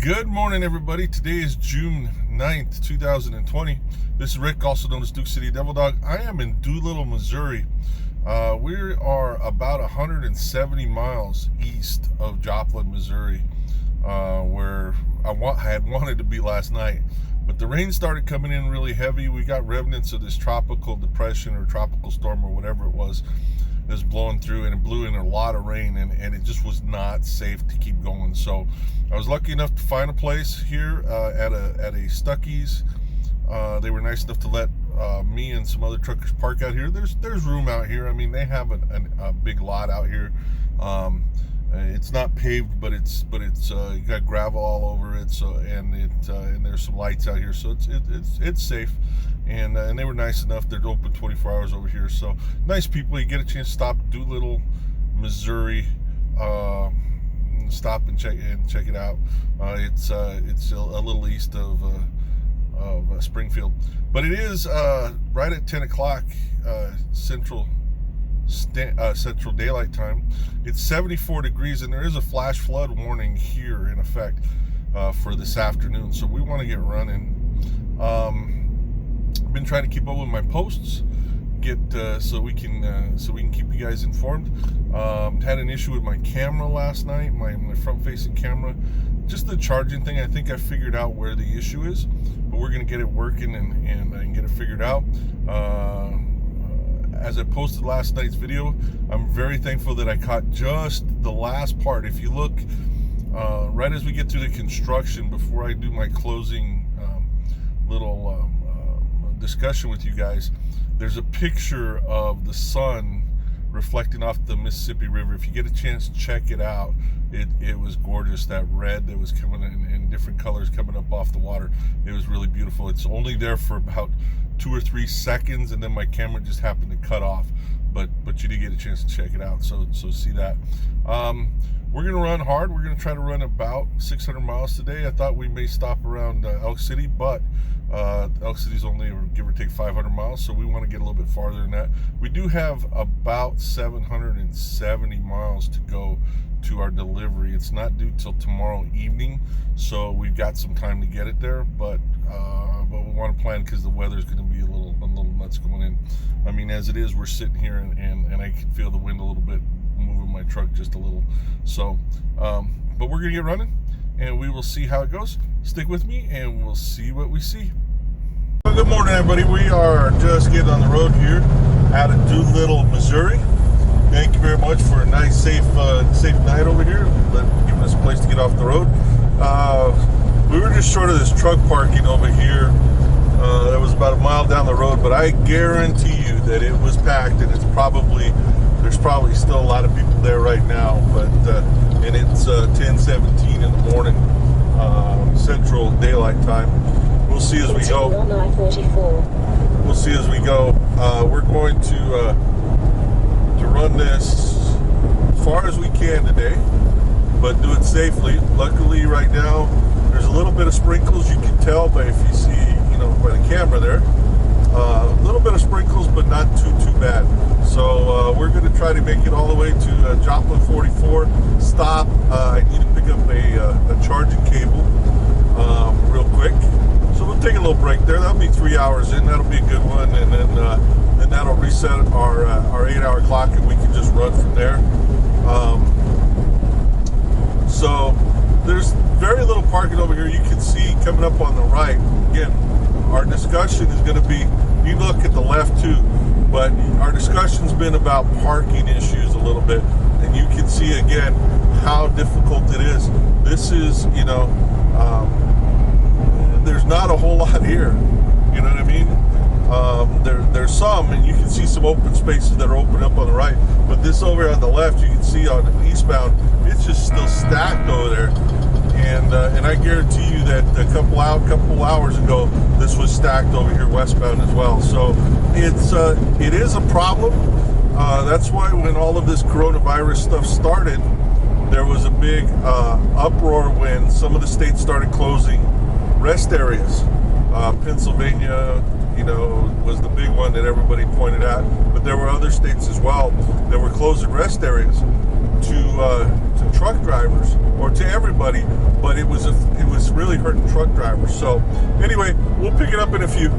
Good morning, everybody. Today is June 9th, 2020. This is Rick, also known as Duke City Devil Dog. I am in Doolittle, Missouri. We are about 170 miles east of Joplin, Missouri, where I had wanted to be last night. But the rain started coming in really heavy. We got remnants of this tropical depression or tropical storm or whatever it was blowing through, and it blew in a lot of rain, and it just was not safe to keep going. So I was lucky enough to find a place here at a Stuckey's. They were nice enough to let me and some other truckers park out here. There's room out here. I mean, they have a big lot out here. It's not paved, but it's you got gravel all over it. So and there's some lights out here, so it's safe. And they were nice enough. They're open 24 hours over here. So nice people. You get a chance to stop Doolittle, Missouri. Stop and check it out. It's a little east of Springfield, but it is right at 10 o'clock Central Daylight Time. It's 74 degrees, and there is a flash flood warning here in effect for this afternoon. So we want to get running. I've been trying to keep up with my posts, so we can keep you guys informed. Had an issue with my camera last night, my front-facing camera. Just the charging thing. I think I figured out where the issue is, but we're gonna get it working and get it figured out. As I posted last night's video, I'm very thankful that I caught just the last part. If you look right as we get through the construction, before I do my closing little discussion with you guys, there's a picture of the sun reflecting off the Mississippi River. If you get a chance, check it out. It was gorgeous. That red that was coming in different colors coming up off the water, it was really beautiful. It's only there for about 2 or 3 seconds, and then my camera just happened to cut off, but you did get a chance to check it out, so see that. We're gonna run hard. We're gonna try to run about 600 miles today. I thought we may stop around Elk City, but Elk City's only give or take 500 miles, so we want to get a little bit farther than that. We do have about 770 miles to go to our delivery. It's not due till tomorrow evening, so we've got some time to get it there, but we want to plan because the weather's going to be a little nuts going in. I mean, as it is, we're sitting here and I can feel the wind a little bit moving my truck just a little. So but we're gonna get running, and we will see how it goes. Stick with me and we'll see what we see. Well, good morning, everybody. We are just getting on the road here out of Doolittle, Missouri. Thank you very much for a nice safe night over here, giving us a place to get off the road. We were just short of this truck parking over here. That was about a mile down the road, but I guarantee you that it was packed, and there's probably still a lot of people there right now. But and it's 10:17 in the morning, Central Daylight Time. We'll see as we go. We'll see as we go. We're going to run this as far as we can today, but do it safely. Luckily, right now there's a little bit of sprinkles. You can tell by if you see, by the camera there, a little bit of sprinkles, but not too bad. So we're going to try to make it all the way to Joplin 44. Stop. I need to pick up a charging cable real quick. So we'll take a little break there. That'll be 3 hours in. That'll be a good one, and then that'll reset our 8-hour clock, and we can just run from there. So there's very little parking over here. You can see coming up on the right. Again, our discussion is going to be, you look at the left too, but our discussion's been about parking issues a little bit, and you can see again how difficult it is. This is, there's not a whole lot here, you know what I mean? There's some, and you can see some open spaces that are open up on the right, but this over on the left, you can see on the eastbound, it's just still stacked over there. And I guarantee you that a couple hours ago, this was stacked over here westbound as well. So it is a problem. That's why when all of this coronavirus stuff started, there was a big uproar when some of the states started closing rest areas. Pennsylvania, was the big one that everybody pointed at, but there were other states as well that were closing rest areas. to truck drivers, or to everybody, but it was really hurting truck drivers. So anyway, we'll pick it up in a few.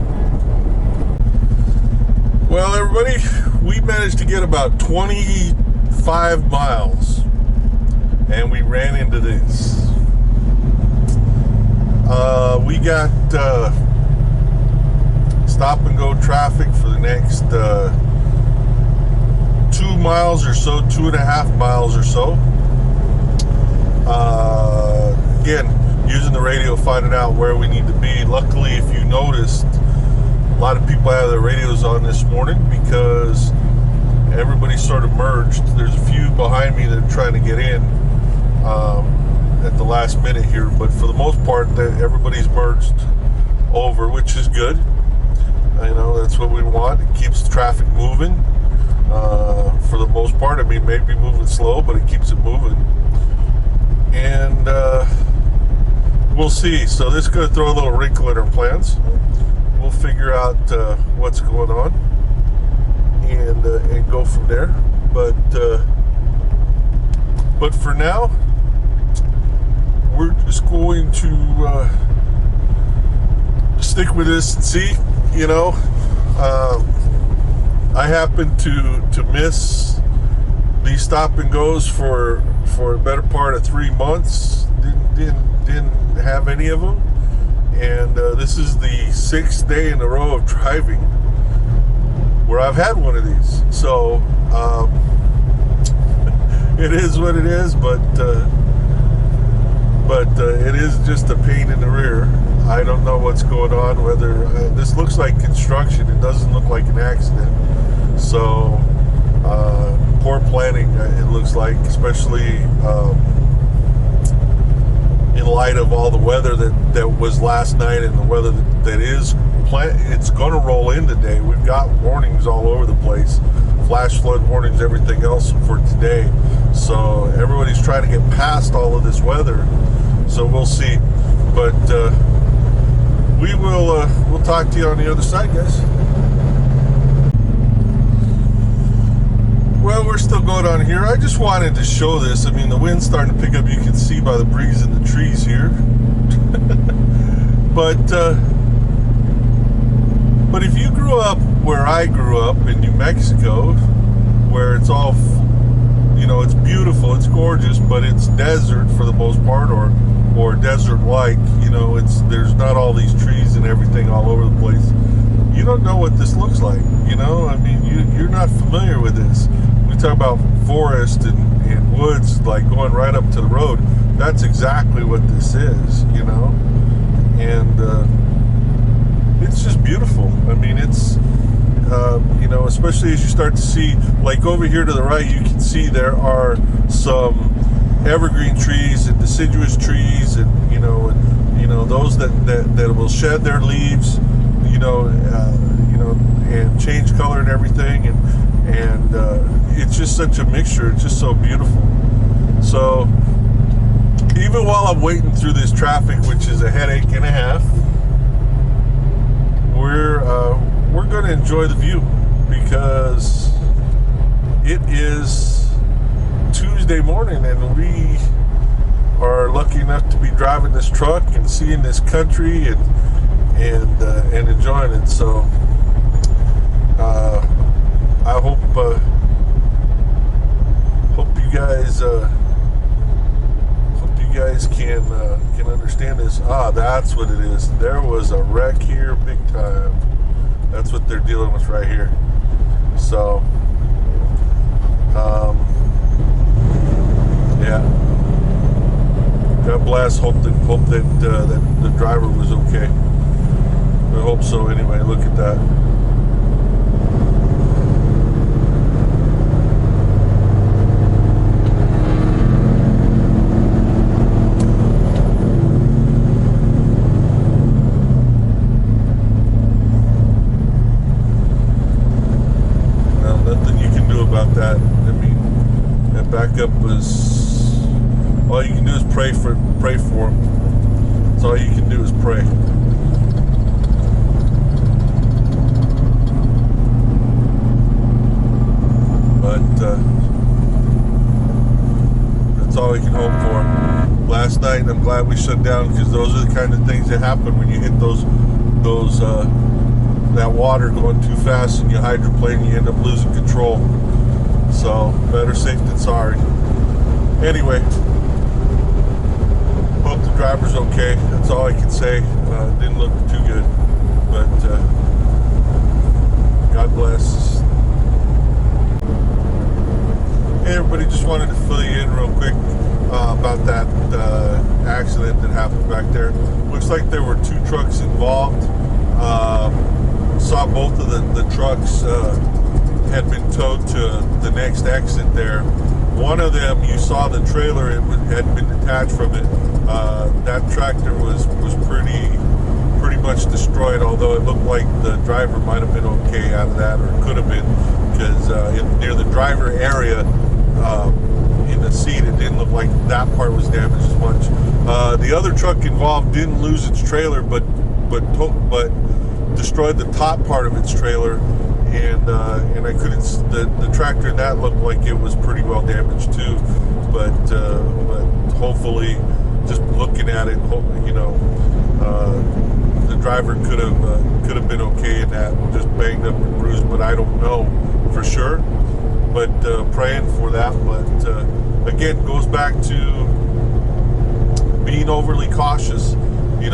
Well, everybody, we managed to get about 25 miles, and we ran into this. We got stop and go traffic for the next 2 miles or so, 2.5 miles or so. Again, using the radio, finding out where we need to be. Luckily, if you noticed, a lot of people had their radios on this morning because everybody sort of merged. There's a few behind me that are trying to get in at the last minute here, but for the most part, everybody's merged over, which is good. You know, that's what we want. It keeps the traffic moving. For the most part, I mean, maybe moving slow, but it keeps it moving. And we'll see. So this is going to throw a little wrinkle in our plans. We'll figure out what's going on and go from there. But for now, we're just going to stick with this and see. You know, I happened to miss these stop and goes for a better part of 3 months. Didn't have any of them, and this is the 6th day in a row of driving where I've had one of these. So it is what it is, but it is just a pain in the rear. I don't know what's going on, whether this looks like construction. It doesn't look like an accident. So poor planning, it looks like, especially in light of all the weather that was last night and the weather that is it's going to roll in today. We've got warnings all over the place, flash flood warnings, everything else for today. So everybody's trying to get past all of this weather. So we'll see. But we'll talk to you on the other side, guys. Well, we're still going on here. I just wanted to show this. I mean, the wind's starting to pick up. You can see by the breeze in the trees here. But if you grew up where I grew up in New Mexico, where it's all, you know, it's beautiful, it's gorgeous, but it's desert for the most part, or desert-like. You know, there's not all these trees and everything all over the place. You don't know what this looks like. You know, I mean, you're not familiar with this. We talk about forest and woods, like going right up to the road. That's exactly what this is, you know. And it's just beautiful. I mean, it's you know, especially as you start to see, like over here to the right, you can see there are some evergreen trees and deciduous trees, and you know those that will shed their leaves, you know, and change color and everything, and it's just such a mixture. It's just so beautiful. So even while I'm waiting through this traffic, which is a headache and a half, we're going to enjoy the view, because it is Tuesday morning and we are lucky enough to be driving this truck and seeing this country and enjoying it. So I hope you guys can understand this. That's what it is. There was a wreck here, big time. That's what they're dealing with right here. So yeah, God bless. Hope that the driver was okay. I hope so. Anyway, look at that. That, I mean, that backup was, all you can do is pray for him. That's all you can do is pray. But all we can hope for. Last night, I'm glad we shut down, because those are the kind of things that happen when you hit that water going too fast and you hydroplane, you end up losing control. So better safe than sorry. Anyway, hope the driver's okay. That's all I can say. Didn't look too good, but God bless. Hey everybody, just wanted to fill you in real quick about that accident that happened back there. Looks like there were 2 trucks involved. Saw both of the trucks had been towed to the next exit there. One of them, you saw the trailer, had been detached from it. That tractor was pretty much destroyed, although it looked like the driver might have been okay out of that, or could have been, because near the driver area, in the seat, it didn't look like that part was damaged as much. The other truck involved didn't lose its trailer, but destroyed the top part of its trailer, and I couldn't. The tractor in that looked like it was pretty well damaged too, but hopefully, just looking at it, the driver could have been okay in that, just banged up and bruised, but I don't know for sure. But praying for that. But again, goes back to being overly cautious. We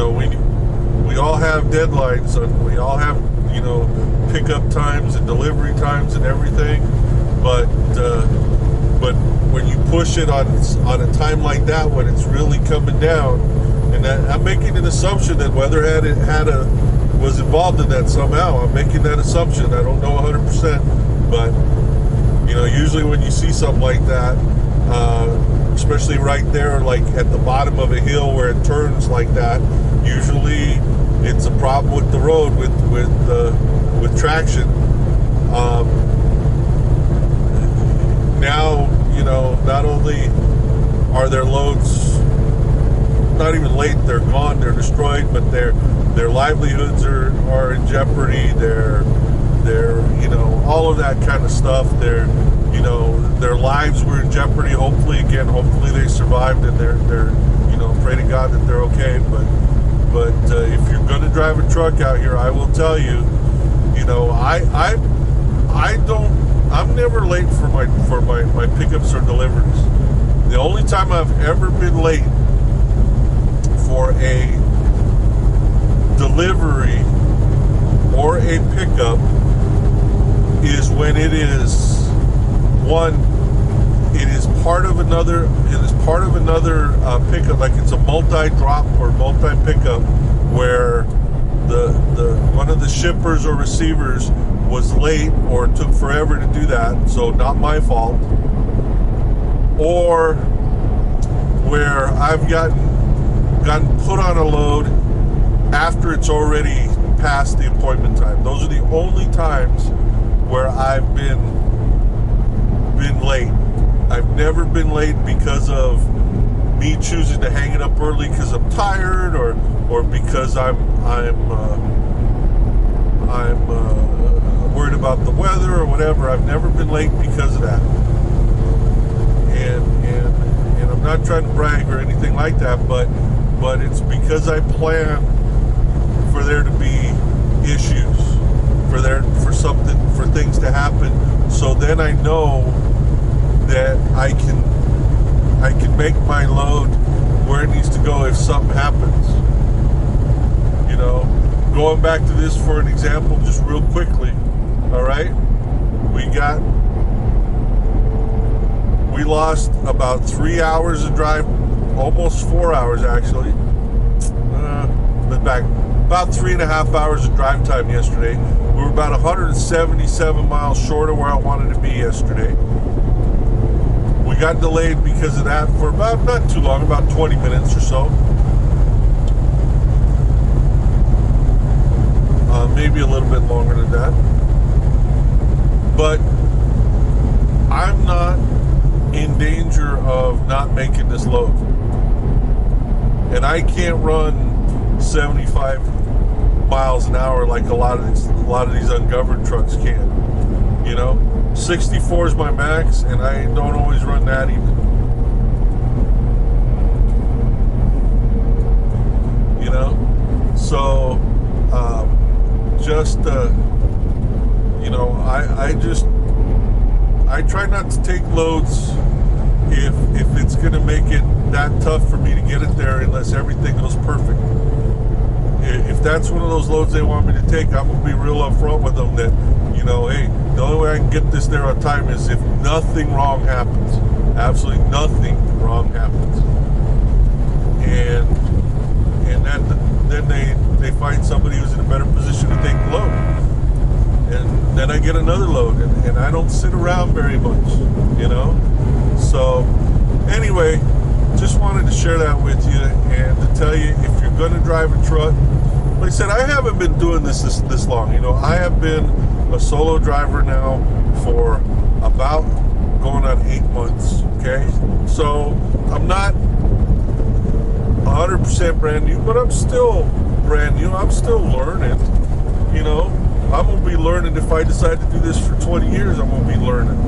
all have deadlines, and we all have pickup times and delivery times and everything. But when you push it on a time like that, when it's really coming down, and I'm making an assumption that weather was involved in that somehow. I'm making that assumption. I don't know 100%, but usually when you see something like that, especially right there, like at the bottom of a hill where it turns like that, usually it's a problem with the road with traction. Now, not only are their loads not even late, they're gone, they're destroyed, but their livelihoods are in jeopardy. They're all of that kind of stuff. Their lives were in jeopardy. Hopefully they survived, and they're pray to God that they're okay. But if you're going to drive a truck out here, I will tell you, I'm never late for my pickups or deliveries. The only time I've ever been late for a delivery or a pickup is when it is part of another pickup, like it's a multi-drop or multi-pickup, where the one of the shippers or receivers was late or took forever to do that, so not my fault, or where I've gotten put on a load after it's already past the appointment time. Those are the only times where I've been late. I've never been late because of me choosing to hang it up early because I'm tired, or because I'm worried about the weather or whatever. I've never been late because of that. And I'm not trying to brag or anything like that, but it's because I plan for there to be issues, for things to happen. So then I know that I can make my load where it needs to go if something happens. Going back to this for an example, just real quickly. All right, we lost about 3 hours of drive, almost 4 hours actually. About 3.5 hours of drive time yesterday. We were about 177 miles short of where I wanted to be yesterday. We got delayed because of that for not too long, about 20 minutes or so. Maybe a little bit longer than that. But I'm not in danger of not making this load. And I can't run 75 miles an hour like a lot of these ungoverned trucks can. 64 is my max, and I don't always run that even. I try not to take loads if it's going to make it that tough for me to get it there unless everything goes perfect. If that's one of those loads they want me to take, I'm going to be real upfront with them that, hey, the only way I can get this there on time is if nothing wrong happens. Absolutely nothing wrong happens. And then they find somebody who's in a better position to take the load. And then I get another load, and I don't sit around very much, So, anyway, just wanted to share that with you and to tell you, if you're going to drive a truck, like I said, I haven't been doing this long. I have been a solo driver now for about going on 8 months, okay? So, I'm not 100% brand new, but I'm still brand new. I'm still learning, I'm going to be learning. If I decide to do this for 20 years, I'm going to be learning,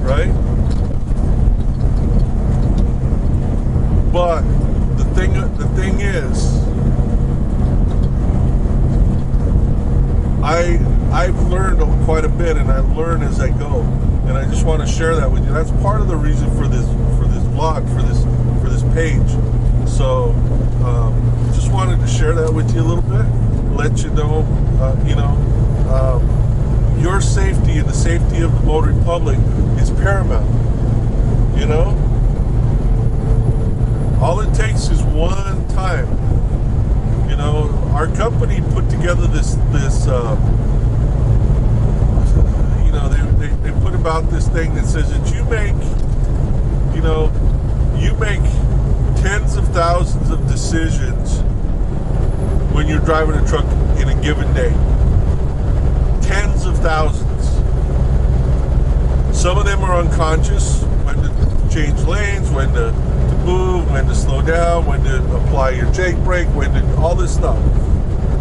right? But the thing is, I've learned quite a bit, and I learn as I go, and I just want to share that with you. That's part of the reason for this vlog, for this page. So just wanted to share that with you a little bit, let you know, your safety and the safety of the motoring public is paramount. All it takes is one time. Our company put together this they put about this thing that says that you make tens of thousands of decisions when you're driving a truck in a given day. Tens of thousands. Some of them are unconscious, when to change lanes, when to move, when to slow down, when to apply your Jake brake, when to, all this stuff.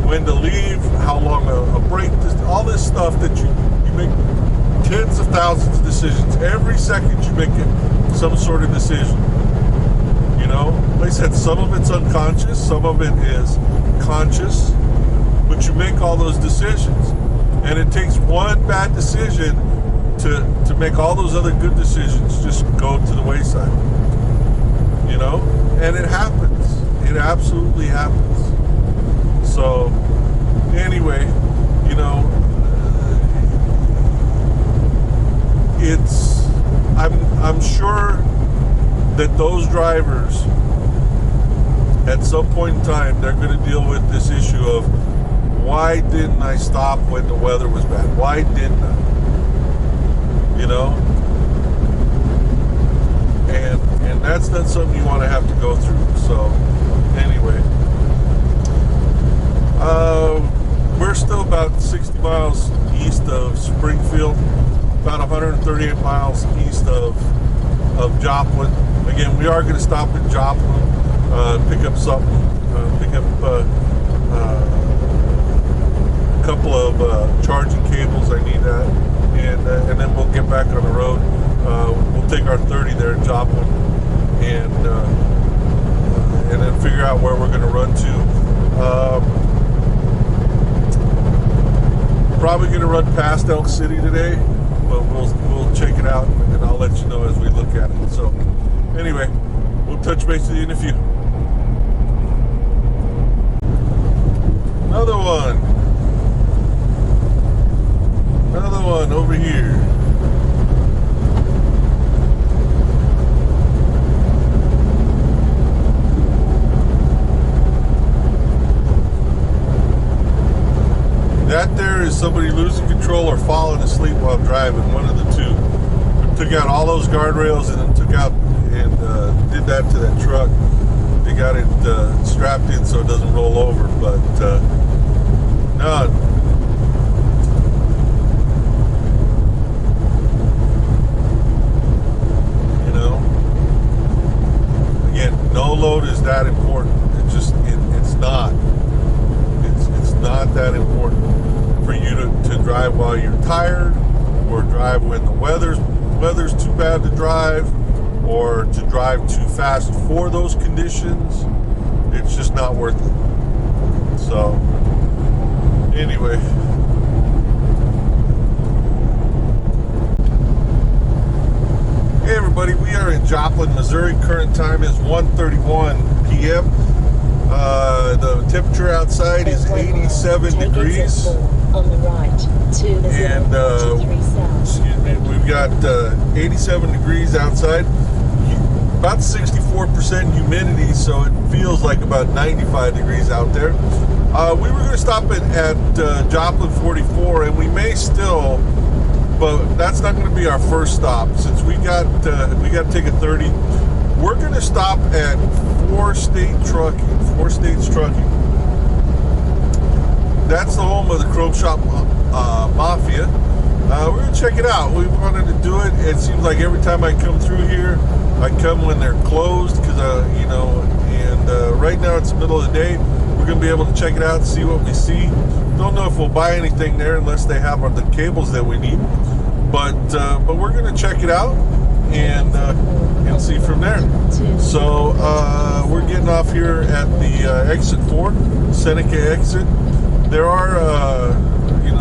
When to leave, how long a brake, all this stuff that you make tens of thousands of decisions. Every second you make some sort of decision. Like I said, some of it's unconscious, some of it is conscious, but you make all those decisions. And it takes one bad decision to make all those other good decisions just go to the wayside. And it happens. It absolutely happens. So, anyway, I'm sure that those drivers, at some point in time, they're going to deal with this issue of, why didn't I stop when the weather was bad? Why didn't I? And that's not something you want to have to go through. So, anyway, we're still about 60 miles east of Springfield, about 138 miles east of Joplin. Again, we are going to stop in Joplin, pick up something, pick up a couple of charging cables. I need that, and then we'll get back on the road. We'll take our 30 there in Joplin, and then figure out where we're going to run to. Probably going to run past Elk City today, but we'll check it out, and I'll let you know as we look at it. So, anyway, we'll touch base with you in a few. Another one over here. That there is somebody losing control or falling asleep while driving, one of the two. We took out all those guardrails and then took out and did that to that truck. They got it strapped in so it doesn't roll over, but no. Again, no load is that important. It's not. It's not that important for you to drive while you're tired, or drive when the weather's too bad to drive, or to drive too fast for those conditions. It's just not worth it. So, anyway, Hey everybody, we are in Joplin, Missouri. Current time is 1:31 p.m. The temperature outside is 87 degrees. On the right, And excuse me, we've got 87 degrees outside, about 64% humidity, so it feels like about 95 degrees out there. We were going to stop at Joplin 44, and we may still, but that's not going to be our first stop since we got to take a 30. We're going to stop at Four States Trucking. That's the home of the Chrome Shop Mafia. We're going to check it out. We wanted to do it. It seems like every time I come through here, I come when they're closed because, and right now it's the middle of the day. We're going to be able to check it out and see what we see. Don't know if we'll buy anything there unless they have the cables that we need. But we're going to check it out and see from there. So we're getting off here at the exit 4, Seneca exit. There are,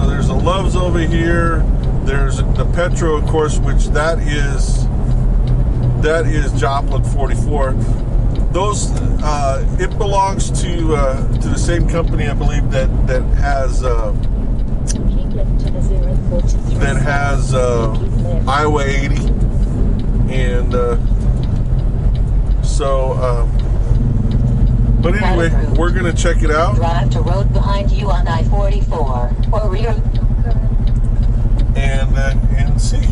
there's a Love's over here. There's the Petro, of course, which that is Joplin 44. Those it belongs to the same company, I believe, that has Iowa 80, and but anyway, we're gonna check it out. Drive to road behind you on I-44 or rear, and see.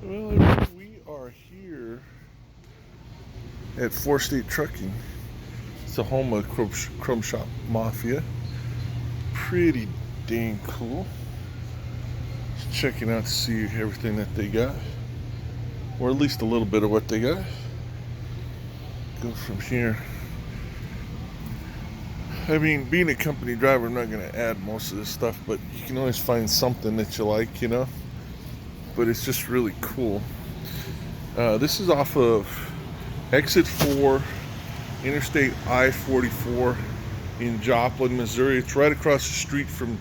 Well, we are here at Four State Trucking. It's the home of Chrome Shop Mafia. Pretty dang cool. Just checking out to see everything that they got, or at least a little bit of what they got. Go from here. I mean, being a company driver, I'm not going to add most of this stuff, but you can always find something that you like, But it's just really cool. This is off of Exit 4, Interstate I-44 in Joplin, Missouri. It's right across the street from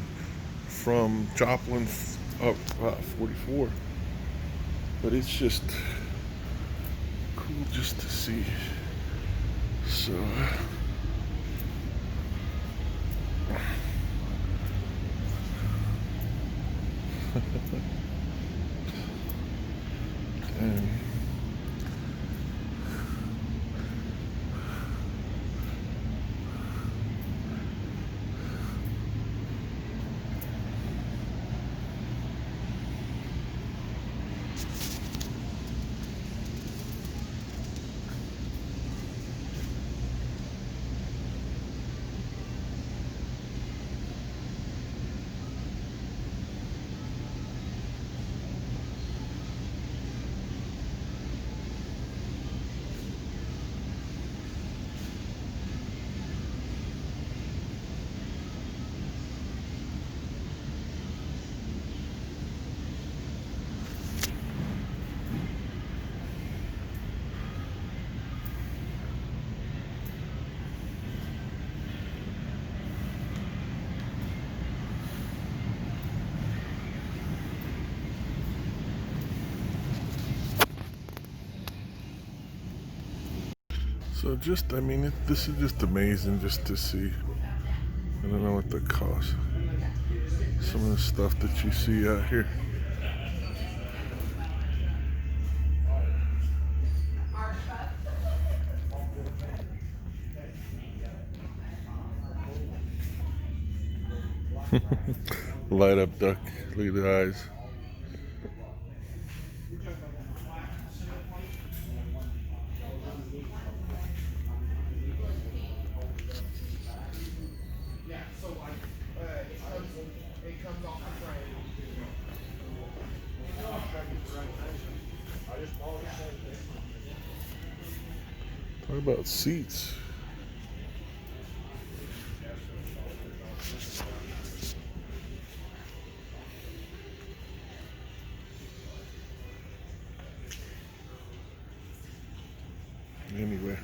Joplin 44. But it's just cool just to see. So and this is just amazing just to see. I don't know what the cost. Some of the stuff that you see out here. Light up duck. Look at the eyes. Talk about seats. Anyway,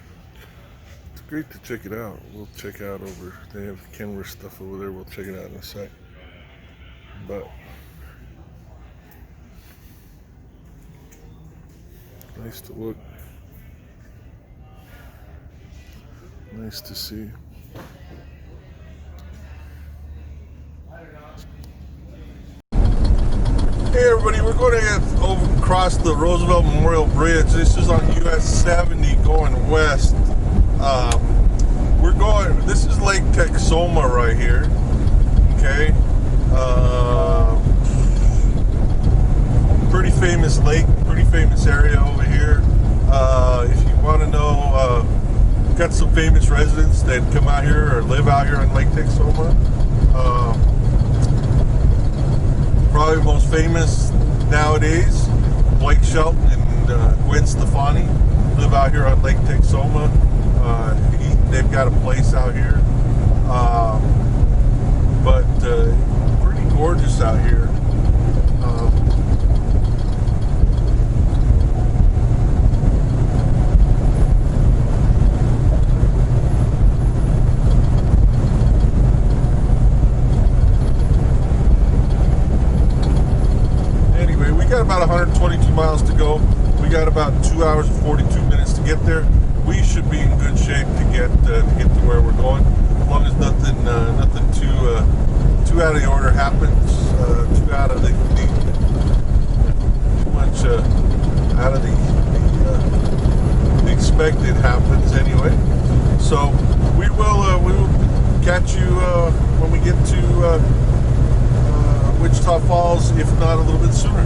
it's great to check it out. We'll check out over. They have Kenworth stuff over there. We'll check it out in a sec. But Nice to look. Nice to see. Hey everybody, we're going to get across the Roosevelt Memorial Bridge. This is on US 70 going west. This is Lake Texoma right here. Okay. Pretty famous lake, pretty famous area over here. If you want to know, got some famous residents that come out here or live out here on Lake Texoma. Probably most famous nowadays, Blake Shelton and Gwen Stefani live out here on Lake Texoma. They've got a place out here, but pretty gorgeous out here. About 122 miles to go. We got about 2 hours and 42 minutes to get there. We should be in good shape to get to where we're going, as long as nothing too out of the order happens, too out of the too much out of the expected happens anyway. So we will catch you when we get to Wichita Falls, if not a little bit sooner.